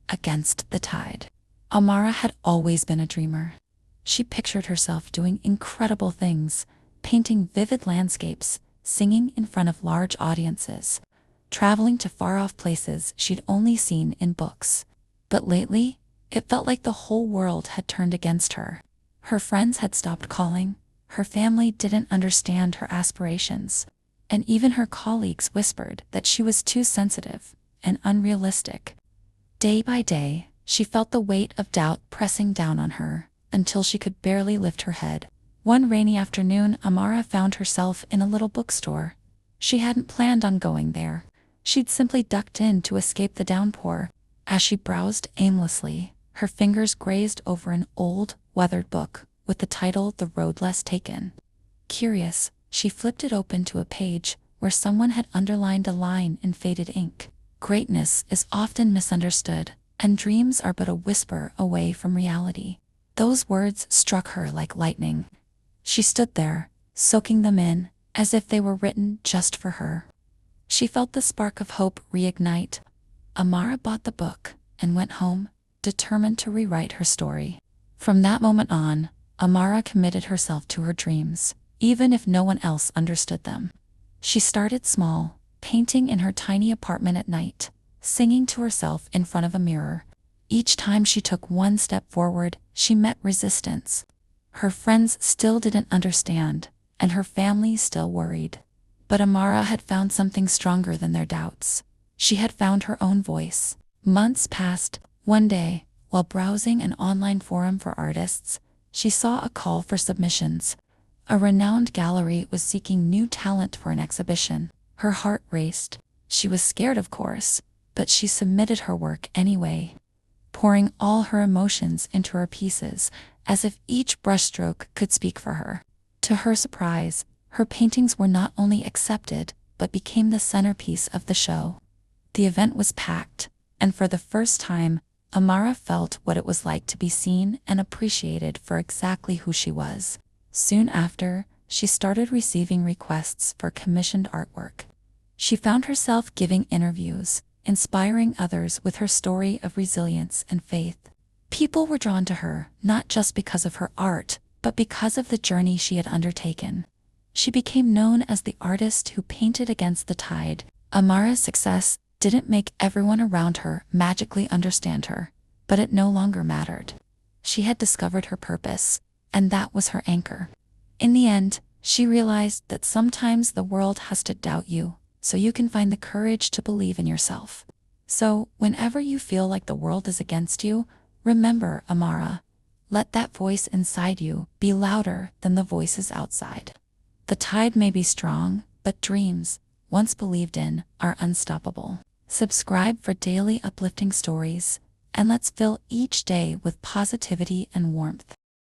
against the tide. Amara had always been a dreamer. She pictured herself doing incredible things, painting vivid landscapes, singing in front of large audiences, traveling to far-off places she'd only seen in books. But lately, it felt like the whole world had turned against her. Her friends had stopped calling, her family didn't understand her aspirations, and even her colleagues whispered that she was too sensitive and unrealistic. Day by day, she felt the weight of doubt pressing down on her, until she could barely lift her head. One rainy afternoon, Amara found herself in a little bookstore. She hadn't planned on going there. She'd simply ducked in to escape the downpour. As she browsed aimlessly, her fingers grazed over an old, weathered book with the title "The Road Less Taken." Curious, she flipped it open to a page where someone had underlined a line in faded ink. "Greatness is often misunderstood, and dreams are but a whisper away from reality." Those words struck her like lightning. She stood there, soaking them in, as if they were written just for her. She felt the spark of hope reignite. Amara bought the book and went home, determined to rewrite her story. From that moment on, Amara committed herself to her dreams, even if no one else understood them. She started small, painting in her tiny apartment at night, singing to herself in front of a mirror. Each time she took one step forward, she met resistance. Her friends still didn't understand, and her family still worried. But Amara had found something stronger than their doubts. She had found her own voice. Months passed. One day, while browsing an online forum for artists, she saw a call for submissions. A renowned gallery was seeking new talent for an exhibition. Her heart raced. She was scared, of course, but she submitted her work anyway, pouring all her emotions into her pieces, as if each brushstroke could speak for her. To her surprise, her paintings were not only accepted, but became the centerpiece of the show. The event was packed, and for the first time, Amara felt what it was like to be seen and appreciated for exactly who she was. Soon after, she started receiving requests for commissioned artwork. She found herself giving interviews, inspiring others with her story of resilience and faith. People were drawn to her, not just because of her art, but because of the journey she had undertaken. She became known as the artist who painted against the tide. Amara's success didn't make everyone around her magically understand her, but it no longer mattered. She had discovered her purpose, and that was her anchor. In the end, she realized that sometimes the world has to doubt you, so you can find the courage to believe in yourself. So, whenever you feel like the world is against you, remember, Amara, let that voice inside you be louder than the voices outside. The tide may be strong, but dreams, once believed in, are unstoppable. Subscribe for daily uplifting stories, and let's fill each day with positivity and warmth.